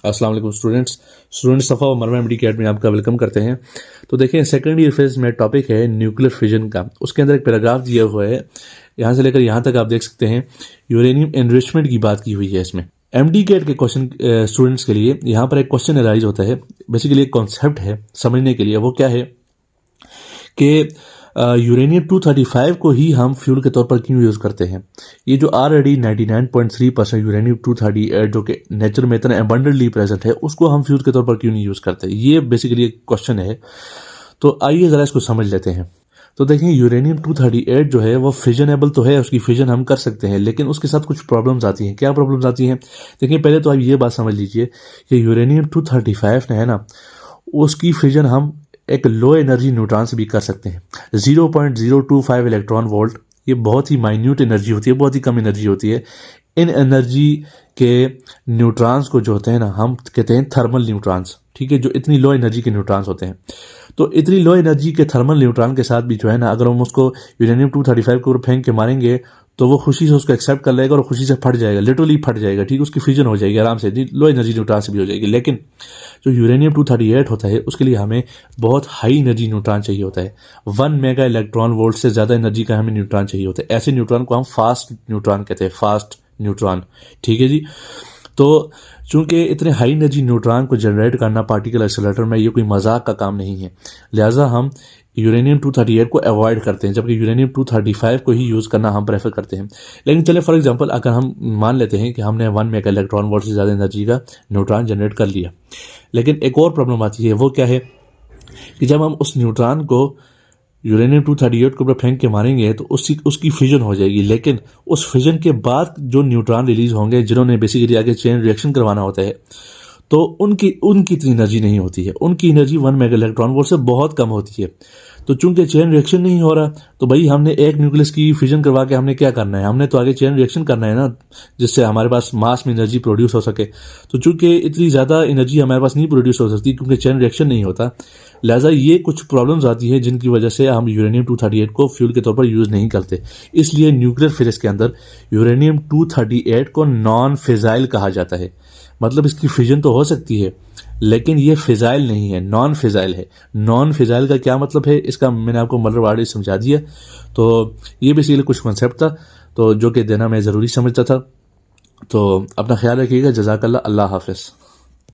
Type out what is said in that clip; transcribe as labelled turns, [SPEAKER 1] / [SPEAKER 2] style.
[SPEAKER 1] अस्सलाम वालेकुम स्टूडेंट्स सफ़ा और मरवा एमडी अकेडमी में आपका वेलकम करते हैं। तो देखें, सेकेंड ईयर फेज में टॉपिक है न्यूक्लियर फिजन का। उसके अंदर एक पैराग्राफ दिया हुआ है, यहाँ से लेकर यहाँ तक आप देख सकते हैं यूरेनियम एनरिचमेंट की बात की हुई है इसमें। एमडी कैट के क्वेश्चन स्टूडेंट्स के लिए यहाँ पर एक क्वेश्चन अराइज होता है। बेसिकली एक कॉन्सेप्ट है समझने के लिए, वो क्या है कि यूरेनियम 235 को ही हम फ्यूल के तौर पर क्यों यूज़ करते हैं। ये जो ऑलरेडी 99.3% यूरेनियम 238 जो कि नेचर में इतना एबंडेंटली प्रेजेंट है, उसको हम फ्यूल के तौर पर क्यों नहीं यूज़ करते। ये बेसिकली एक क्वेश्चन है। तो आइए ज़रा इसको समझ लेते हैं। तो देखें, यूरेनियम 238 जो है वो फिजनेबल तो है, उसकी फिजन हम कर सकते हैं, लेकिन उसके साथ कुछ प्रॉब्लम्स आती हैं। क्या प्रॉब्लम्स आती हैं? देखिए, पहले तो आप ये बात समझ लीजिए कि यूरेनियम 235 है ना, उसकी फिजन हम एक लो एनर्जी न्यूट्रॉन से भी कर सकते हैं। 0.025 इलेक्ट्रॉन वोल्ट, ये बहुत ही माइन्यूट एनर्जी होती है, बहुत ही कम एनर्जी होती है। इन एनर्जी के न्यूट्रॉन्स को जो होते हैं ना, हम कहते हैं थर्मल न्यूट्रॉन्स, ठीक है, जो इतनी लो एनर्जी के न्यूट्रॉन्स होते हैं। तो इतनी लो एनर्जी के थर्मल न्यूट्रॉन के साथ भी जो है ना, अगर हम उसको यूरेनियम 235 के ऊपर फेंक के मारेंगे तो वो खुशी से उसको एक्सेप्ट कर लेगा और खुशी से फट जाएगा, लिटरली फट जाएगा, ठीक, उसकी फ्यूजन हो जाएगी आराम से, लो एनर्जी न्यूट्रॉन से भी हो जाएगी। लेकिन जो यूरेनियम 238 होता है, उसके लिए हमें बहुत हाई एनर्जी न्यूट्रॉन चाहिए होता है। 1 मेगा इलेक्ट्रॉन वोल्ट से ज़्यादा एनर्जी का हमें न्यूट्रॉन चाहिए होता है। ऐसे न्यूट्रॉन को हम फास्ट न्यूट्रॉन कहते हैं, फास्ट न्यूट्रॉन, ठीक है जी। तो चूंकि इतने हाई एनर्जी न्यूट्रॉन को जनरेट करना पार्टिकल एक्सेलरेटर में ये कोई मजाक का काम नहीं है, लिहाजा हम यूरेनियम 238 को अवॉइड करते हैं, जबकि यूरेनियम 235 को ही यूज़ करना हम प्रेफर करते हैं। लेकिन चले फॉर एग्जांपल, अगर हम मान लेते हैं कि हमने 1 मेगा इलेक्ट्रॉन वोल्ट से ज़्यादा एनर्जी का न्यूट्रॉन जनरेट कर लिया, लेकिन एक और प्रॉब्लम आती है। वो क्या है कि जब हम उस न्यूट्रॉन को यूरेनियम 238 के ऊपर फेंक के मारेंगे तो उसकी फ्यूजन हो जाएगी, लेकिन उस फ्यूजन के बाद जो न्यूट्रॉन रिलीज होंगे, जिन्होंने बेसिकली आगे चेन रिएक्शन करवाना होता है, तो उनकी इतनी एनर्जी नहीं होती है। उनकी एनर्जी 1 मेगा इलेक्ट्रॉन वोल्ट से बहुत कम होती है। तो चूंकि चेन रिएक्शन नहीं हो रहा, तो भाई हमने एक न्यूक्लियस की फ्यूजन करवा के हमने क्या करना है, हमने तो आगे चेन रिएक्शन करना है ना, जिससे हमारे पास मास में एनर्जी प्रोड्यूस हो सके। तो चूंकि इतनी ज़्यादा एनर्जी हमारे पास नहीं प्रोड्यूस हो सकती क्योंकि चेन रिएक्शन नहीं होता, लिहाजा ये कुछ प्रॉब्लम्स आती है जिनकी वजह से हम यूरेनियम 238 को फ्यूल के तौर पर यूज़ नहीं करते। इसलिए न्यूक्लियर फिजिक्स के अंदर यूरेनियम 238 को नॉन फिजाइल कहा जाता है। मतलब इसकी फिजन तो हो सकती है, लेकिन ये फिजाइल नहीं है, नॉन फिजाइल है। नॉन फिजाइल का क्या मतलब है, इसका मैंने आपको मतलब वर्ड समझा दिया। तो ये बेसिकली कुछ कॉन्सेप्ट था, तो जो कि देना मैं ज़रूरी समझता था। तो अपना ख्याल रखिएगा। जज़ाकल्लाह, अल्लाह हाफ़िज़।